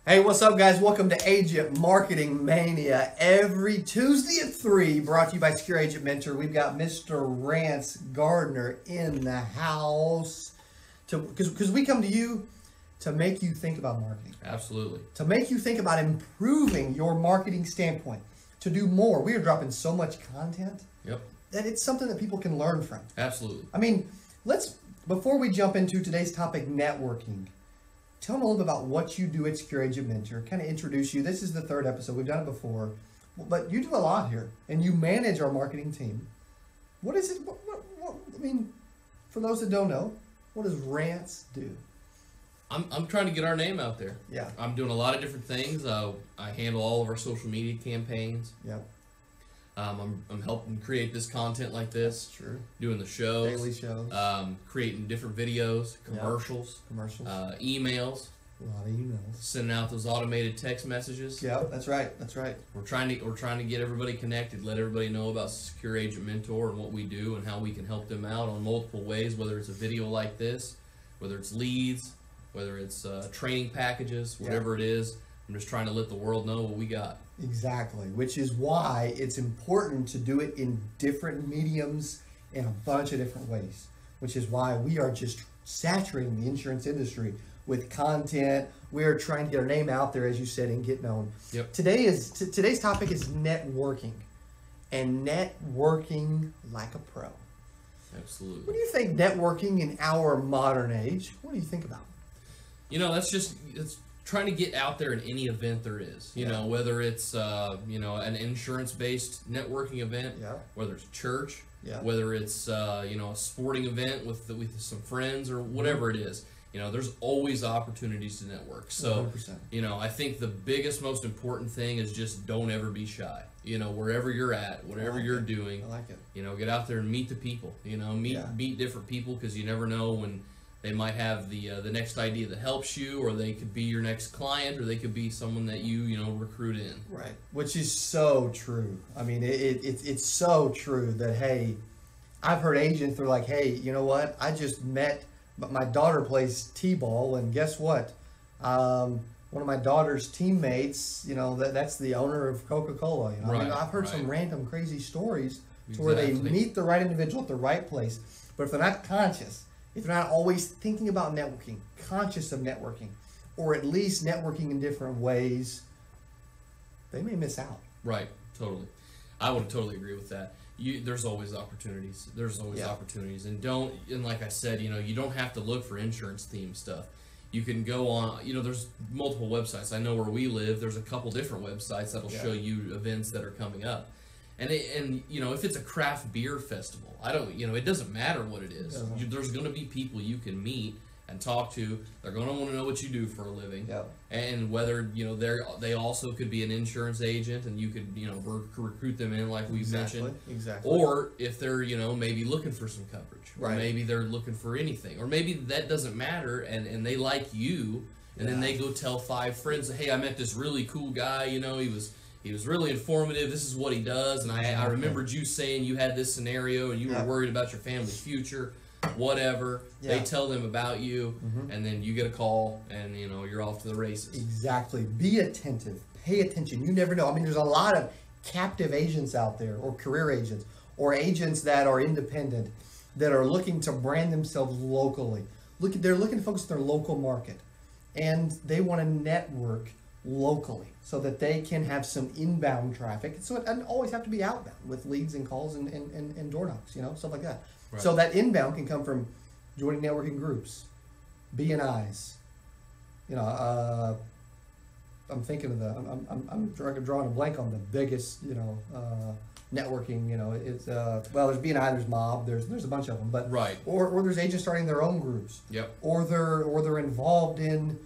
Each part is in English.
Hey, what's up, guys? Welcome to Agent Marketing Mania. Every Tuesday at 3, brought to you by Secure Agent Mentor. We've got Mr. Rance Gardner in the house. Because we come to you to make you think about marketing. Absolutely. To make you think about improving your marketing standpoint. To do more. We are dropping so much content. Yep. That it's something that people can learn from. Absolutely. I mean, before we jump into today's topic, networking, tell them a little bit about what you do at Secure Agent Mentor. Kind of introduce you. This is the 3rd episode. We've done it before. But you do a lot here. And you manage our marketing team. What is it? I mean, for those that don't know, what does Rance do? I'm trying to get our name out there. Yeah. I'm doing a lot of different things. I handle all of our social media campaigns. Yep. I'm helping create this content like this. True. Doing the shows. Daily shows. Creating different videos, commercials. Yep. Commercials. Emails. A lot of emails. Sending out those automated text messages. Yeah, that's right. That's right. We're trying to get everybody connected, let everybody know about Secure Agent Mentor and what we do and how we can help them out on multiple ways, whether it's a video like this, whether it's leads, whether it's training packages, whatever it is. I'm just trying to let the world know what we got. Exactly, which is why it's important to do it in different mediums in a bunch of different ways, which is why we are just saturating the insurance industry with content. We're trying to get our name out there, as you said, and get known. Yep. Today's topic is networking, and networking like a pro. Absolutely. What do you think networking in our modern age? What do you think about? You know, it's trying to get out there in any event there is. You know, whether it's an insurance-based networking event, whether it's church, whether it's a sporting event with some friends or whatever it is. You know, there's always opportunities to network. So, 100%. I think the biggest, most important thing is just don't ever be shy. You know, wherever you're at, whatever you're doing, I like it. You know, get out there and meet the people. You know, meet different people, because you never know when they might have the next idea that helps you, or they could be your next client, or they could be someone that you recruit in. Right, which is so true. I mean, it's so true that, hey, I've heard agents, they're like, hey, you know what? I just met. But my daughter plays t-ball, and guess what? One of my daughter's teammates, that's the owner of Coca-Cola. You know, I mean, I've heard some random crazy stories to where they meet the right individual at the right place. But if they're not conscious, if they're not always thinking about networking, conscious of networking, or at least networking in different ways, they may miss out. Right, totally. I would totally agree with that. There's always opportunities. There's always opportunities, and like I said, you don't have to look for insurance themed stuff. You can go on. There's multiple websites. I know where we live. There's a couple different websites that'll show you events that are coming up, and if it's a craft beer festival, it doesn't matter what it is. There's going to be people you can meet and talk to. They're going to want to know what you do for a living, and whether they also could be an insurance agent, and you could recruit them in, like we've mentioned, or if they're maybe looking for some coverage, or maybe they're looking for anything, or maybe that doesn't matter, and they like you, and then they go tell 5 friends, hey, I met this really cool guy, he was really informative, this is what he does, and I remembered you saying you had this scenario and you were worried about your family's future. Whatever, they tell them about you, and then you get a call, and you're off to the races. Exactly. Be attentive. Pay attention. You never know. I mean, there's a lot of captive agents out there, or career agents, or agents that are independent, that are looking to brand themselves locally. They're looking to focus on their local market, and they want to network locally so that they can have some inbound traffic. So it doesn't always have to be outbound with leads and calls and door knocks, stuff like that. Right. So that inbound can come from joining networking groups, BNIs. I'm thinking of I'm drawing a blank on the biggest, networking. It's there's BNI, there's Mob, there's a bunch of them, but or there's agents starting their own groups. Yep. Or they're involved in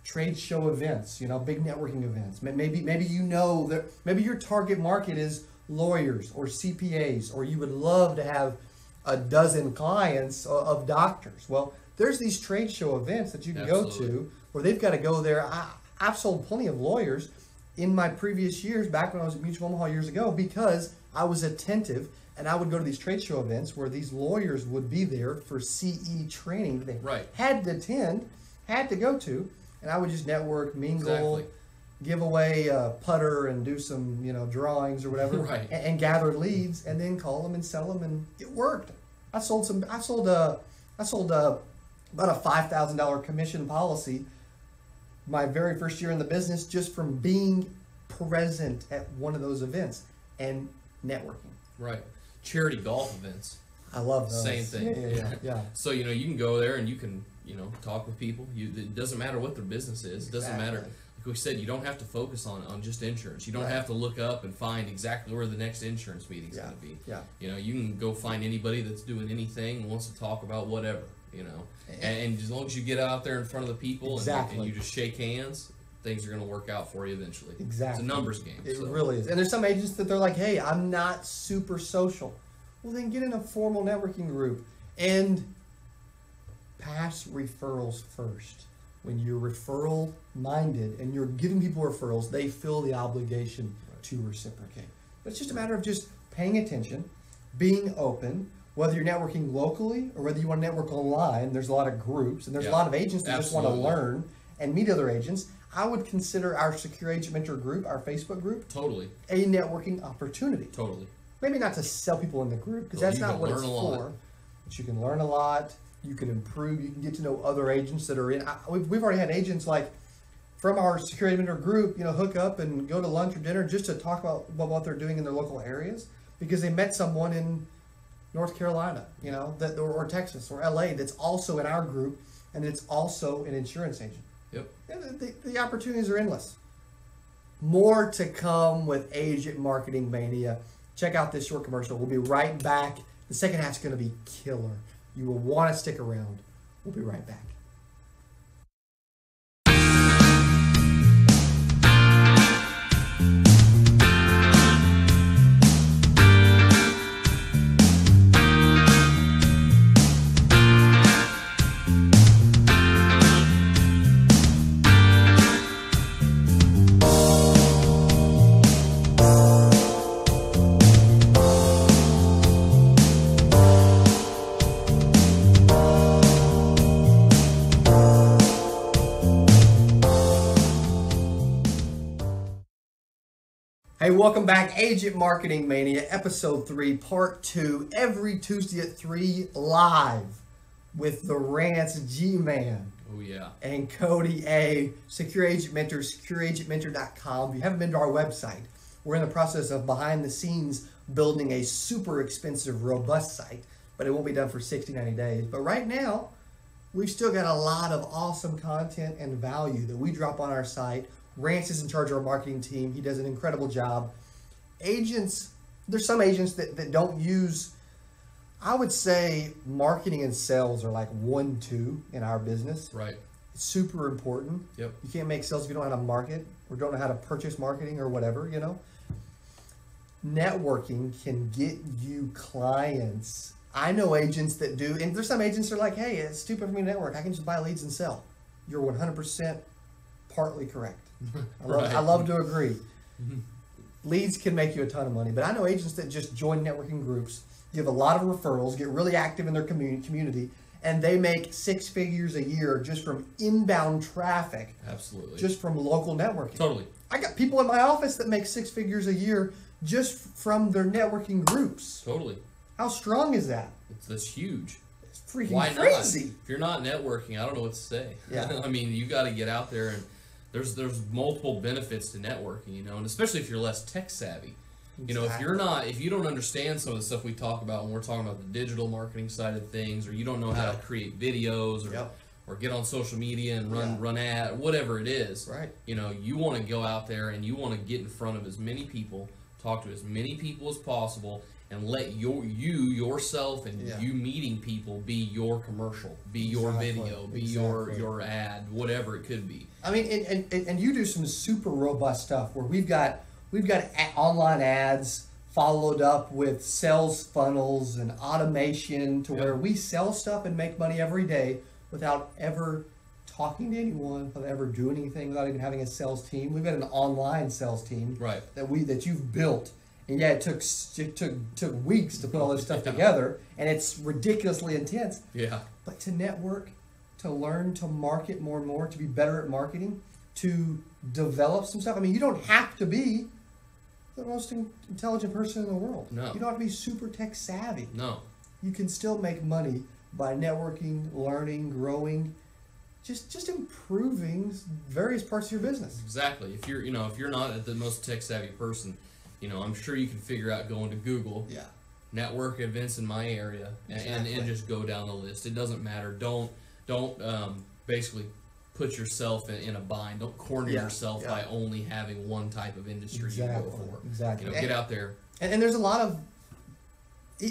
trade show events. Big networking events. Maybe that maybe your target market is lawyers or CPAs, or you would love to have a dozen clients of doctors. Well, there's these trade show events that you can go to where they've got to go there. I've sold plenty of lawyers in my previous years, back when I was at Mutual Omaha years ago, because I was attentive, and I would go to these trade show events where these lawyers would be there for CE training that they had to attend, had to go to, and I would just network, mingle, give away a putter and do some, drawings or whatever, Right. and gather leads, and then call them and sell them, and it worked. I sold about a $5,000 commission policy my very first year in the business just from being present at one of those events and networking. Right. Charity golf events. I love those. Same thing. Yeah. So, you can go there and you can, talk with people. It doesn't matter what their business is. It doesn't matter. Like we said, you don't have to focus on just insurance. You don't have to look up and find exactly where the next insurance meeting is going to be. Yeah. You can go find anybody that's doing anything and wants to talk about whatever, And as long as you get out there in front of the people and you just shake hands, things are going to work out for you eventually. Exactly. It's a numbers game. It really is. And there's some agents that they're like, hey, I'm not super social. Well, then get in a formal networking group and pass referrals first. When you're referral minded and you're giving people referrals, they feel the obligation to reciprocate. But it's just a matter of just paying attention, being open, whether you're networking locally or whether you want to network online. There's a lot of groups and there's a lot of agents that just want to learn and meet other agents. I would consider our Secure Agent Mentor group, our Facebook group, totally a networking opportunity. Totally. Maybe not to sell people in the group, because that's not what it's for. But you can learn a lot. You can improve. You can get to know other agents that are in. We've already had agents like from our Secure Agent Mentor group, hook up and go to lunch or dinner just to talk about what they're doing in their local areas because they met someone in North Carolina, or Texas or LA that's also in our group and it's also an insurance agent. Yep. And the opportunities are endless. More to come with Agent Marketing Mania. Check out this short commercial. We'll be right back. The second half's going to be killer. You will want to stick around. We'll be right back. Hey, welcome back. Agent Marketing Mania, Episode 3, Part 2, every Tuesday at 3, live with the Rants G-Man. Oh, yeah. And Cody A, Secure Agent Mentor, secureagentmentor.com. If you haven't been to our website, we're in the process of behind the scenes building a super expensive, robust site, but it won't be done for 60, 90 days. But right now, we've still got a lot of awesome content and value that we drop on our site. Rance is in charge of our marketing team. He does an incredible job. Agents, there's some agents that don't use, I would say marketing and sales are like 1-2 in our business. Right. It's super important. Yep. You can't make sales if you don't know how to market or don't know how to purchase marketing or whatever, Networking can get you clients. I know agents that do, and there's some agents that are like, hey, it's stupid for me to network. I can just buy leads and sell. You're 100% partly correct. I love to agree. Leads can make you a ton of money, but I know agents that just join networking groups, give a lot of referrals, get really active in their community, and they make 6 figures a year just from inbound traffic. Absolutely. Just from local networking. Totally. I got people in my office that make 6 figures a year just from their networking groups. Totally. How strong is that? That's huge. It's freaking Why crazy. Not? If you're not networking, I don't know what to say. Yeah. I mean, you got to get out there, and there's multiple benefits to networking, and especially if you're less tech savvy. Exactly. If you don't understand some of the stuff we talk about when we're talking about the digital marketing side of things, or you don't know how to create videos or get on social media and run ad, whatever it is. Right. You want to go out there and you want to get in front of as many people, talk to as many people as possible, and let yourself and you meeting people be your commercial, be your video, be your ad, whatever it could be. I mean, and you do some super robust stuff where we've got online ads followed up with sales funnels and automation to where we sell stuff and make money every day without ever talking to anyone, without ever doing anything, without even having a sales team. We've got an online sales team that you've built. And it took weeks to put all this stuff together, and it's ridiculously intense. Yeah. But to network, to learn to market more and more, to be better at marketing, to develop some stuff. I mean, you don't have to be the most intelligent person in the world. No. You don't have to be super tech savvy. No. You can still make money by networking, learning, growing, just improving various parts of your business. Exactly. If you're not the most tech savvy person, I'm sure you can figure out going to Google. Yeah. Network events in my area, and just go down the list. It doesn't matter. Don't basically put yourself in a bind. Don't corner yourself by only having one type of industry you go for. Exactly. Get out there. And there's a lot of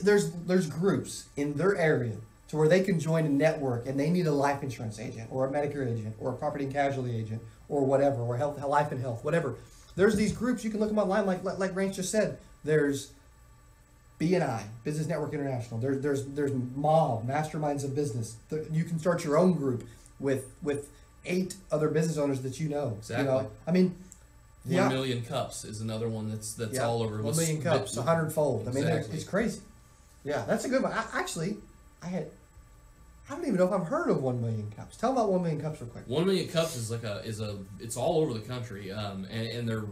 there's groups in their area to where they can join a network and they need a life insurance agent or a Medicare agent or a property and casualty agent or whatever, or life and health, whatever. There's these groups, you can look them online, like Rance just said. There's BNI, Business Network International. There's MOB, Masterminds of Business. You can start your own group with 8 other business owners that you know. Exactly. I mean, 1 million cups is another one that's all over. 1 million cups, 100-fold. Exactly. I mean, it's crazy. Yeah, that's a good one. I don't even know if I've heard of 1 million cups. Tell about 1 million cups real quick. 1 million cups is it's all over the country, and they're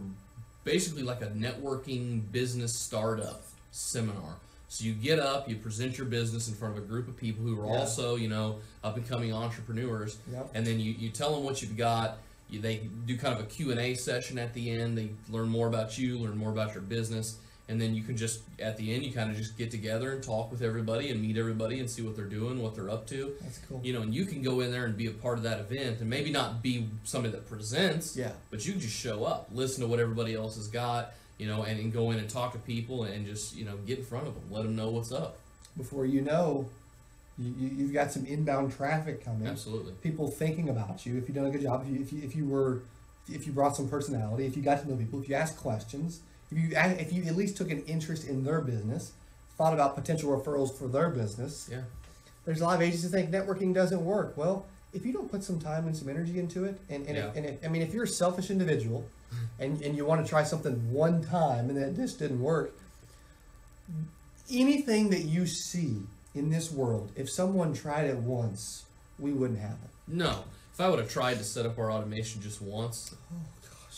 basically like a networking business startup seminar. So you get up, you present your business in front of a group of people who are also, up and coming entrepreneurs, and then you tell them what you've got. They do kind of a Q&A session at the end. They learn more about you, learn more about your business, and then you can just, at the end, you kind of just get together and talk with everybody and meet everybody and see what they're doing, what they're up to. That's cool. And you can go in there and be a part of that event and maybe not be somebody that presents, but you can just show up, listen to what everybody else has got, and go in and talk to people and just, get in front of them, let them know what's up. Before you know, you've got some inbound traffic coming. Absolutely. People thinking about you. If you've done a good job, if you brought some personality, if you got to know people, if you asked questions, if you at least took an interest in their business, thought about potential referrals for their business. Yeah. There's a lot of agents that think networking doesn't work. Well, if you don't put some time and some energy into it, if you're a selfish individual and you want to try something one time and it just didn't work, anything that you see in this world, if someone tried it once, we wouldn't have it. No. If I would have tried to set up our automation just once,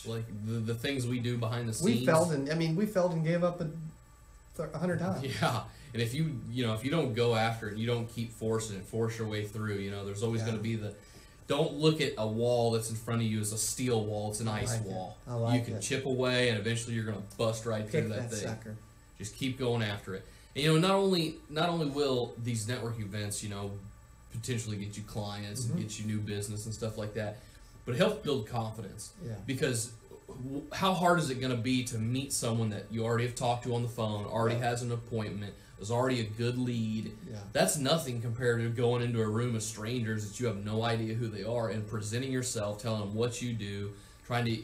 like the things we do behind the scenes, we failed and gave up 100 times. Yeah, and if you don't go after it, you don't keep force your way through. There's always going to be don't look at a wall that's in front of you as a steel wall. It's an ice wall. You can chip away, and eventually you're going to bust right through that thing. Sucker. Just keep going after it. And not only will these network events, potentially get you clients and get you new business and stuff like that, but it helps build confidence. Yeah. Because how hard is it going to be to meet someone that you already have talked to on the phone, already has an appointment, is already a good lead? Yeah. That's nothing compared to going into a room of strangers that you have no idea who they are and presenting yourself, telling them what you do, trying to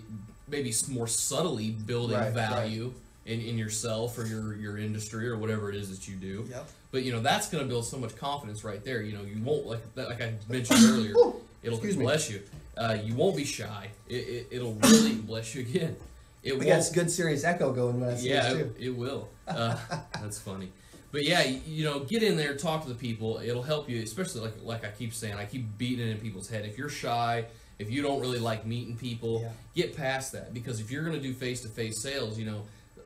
maybe more subtly building value in yourself or your industry or whatever it is that you do. Yep. But that's going to build so much confidence right there. You won't, like I mentioned earlier, it'll bless you. You won't be shy. It'll really bless you again. We got this good serious echo going when I see this too. It will. That's funny. But get in there, talk to the people. It'll help you, especially like I keep saying, I keep beating it in people's head. If you're shy, if you don't really like meeting people, get past that. Because if you're going to do face-to-face sales,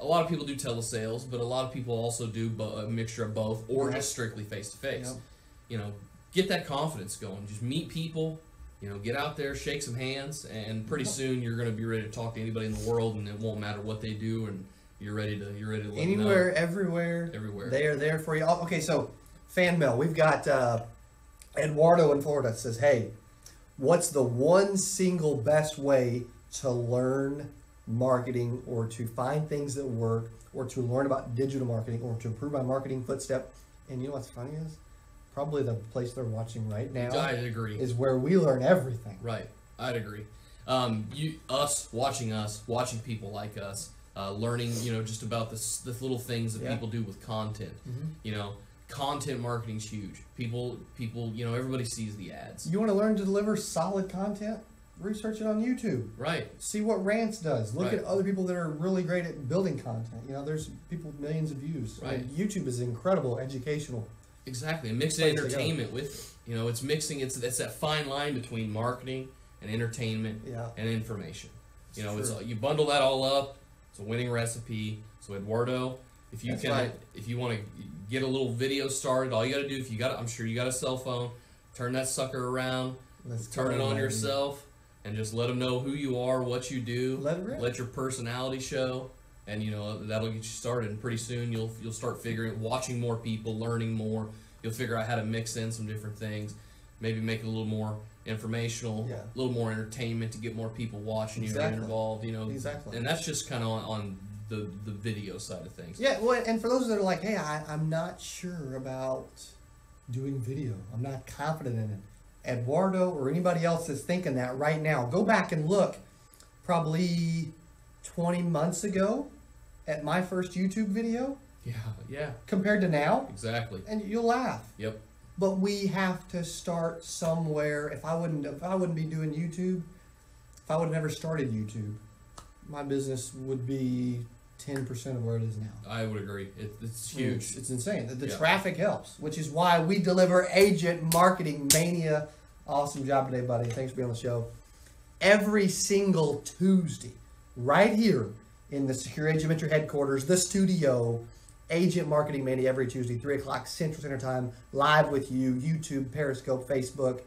a lot of people do telesales, but a lot of people also do a mixture of both, or just strictly face-to-face. Get that confidence going. Just meet people. Get out there, shake some hands, and pretty soon you're going to be ready to talk to anybody in the world, and it won't matter what they do, and you're ready to let them know. Anywhere, everywhere. They are there for you. Okay, so fan mail. We've got Eduardo in Florida says, "Hey, what's the one single best way to learn marketing, or to find things that work, or to learn about digital marketing, or to improve my marketing footstep?" And you know what's funny is, probably the place they're watching right now, I'd agree, is where we learn everything. Right, I'd agree. Watching people like us, learning, just about the little things that people do with content. Content marketing's huge. People, everybody sees the ads. You want to learn to deliver solid content? Research it on YouTube. Right. See what Rance does. Look at other people that are really great at building content. There's people with millions of views. Right. YouTube is incredible educational Exactly, and mixing entertainment with it. You know, it's mixing. It's that fine line between marketing and entertainment and information. You know, you bundle that all up. It's a winning recipe. So Eduardo, if you if you want to get a little video started, all you got to do, I'm sure you got a cell phone, turn that sucker around, turn it on yourself, and just let them know who you are, what you do. Let your personality show, and you know that'll get you started. And pretty soon you'll start watching more people, learning more. You'll figure out how to mix in some different things, maybe make it a little more informational, a little more entertainment to get more people watching you and involved. You know, and that's just kind of on the video side of things. Yeah, well, and for those that are like, hey, I'm not sure about doing video. I'm not confident in it. Eduardo or anybody else that's thinking that right now, go back and look probably 20 months ago at my first YouTube video. Yeah. Compared to now. Exactly. And you'll laugh. Yep. But we have to start somewhere. If I wouldn't be doing YouTube, if I would have never started YouTube, my business would be 10% of where it is now. I would agree. It's huge. It's insane. The traffic helps, which is why we deliver Agent Marketing Mania. Awesome job today, buddy. Thanks for being on the show. Every single Tuesday, right here in the Secure Agent Venture headquarters, the studio, Agent Marketing Mania every Tuesday, 3 o'clock Central Standard Time, live with you, YouTube, Periscope, Facebook.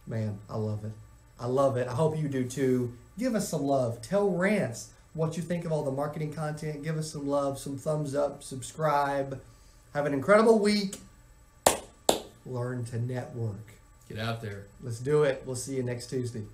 Man, I love it. I love it. I hope you do too. Give us some love. Tell Rance what you think of all the marketing content. Give us some love, some thumbs up, subscribe. Have an incredible week. Learn to network. Get out there. Let's do it. We'll see you next Tuesday.